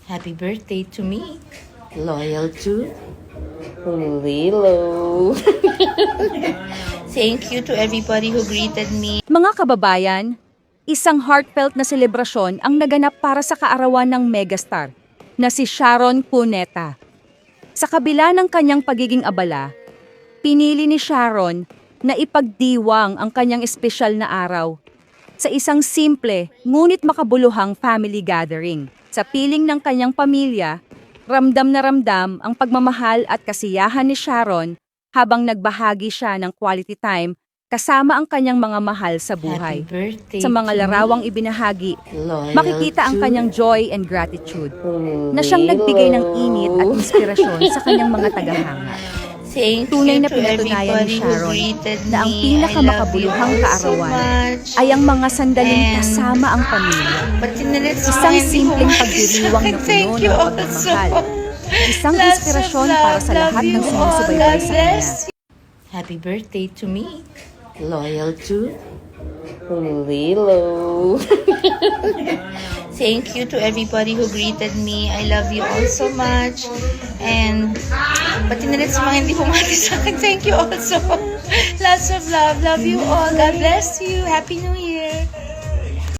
Happy birthday to me. Loyal to Lilo. Thank you to everybody who greeted me. Mga kababayan, isang heartfelt na selebrasyon ang naganap para sa kaarawan ng megastar na si Sharon Cuneta. Sa kabila ng kanyang pagiging abala, pinili ni Sharon na ipagdiwang ang kanyang espesyal na araw sa isang simple ngunit makabuluhang family gathering. Sa piling ng kanyang pamilya, ramdam na ramdam ang pagmamahal at kasiyahan ni Sharon habang nagbahagi siya ng quality time kasama ang kanyang mga mahal sa buhay. Happy birthday Sa mga to larawang me. ibinahagi, Loyal makikita ang to kanyang joy and gratitude na siyang nagbigay ng init at inspirasyon sa kanyang mga tagahanga. Thank Tunay you na to pinatunayan ni everybody who Sharon greeted na ang me. pinakamakabuluhang I love you all kaarawan so much. ay ang mga sandaling And kasama ang pamilya. But tinilit sa Isang mga hindi simpleng bumati sa pagdiriwang akin. na Thank puno you ng also. pagmamahal. Isang Lots of inspirasyon love. para sa Love lahat you ng all. sumusubaybay God sa bless kanya. you. Happy birthday to me. Loyal to Lilo. Thank you to everybody who greeted me. I love you all so much. And pati na rin sa mga hindi bumati sa akin, thank you also. Lots of love. Love you all. God bless you. Happy New Year.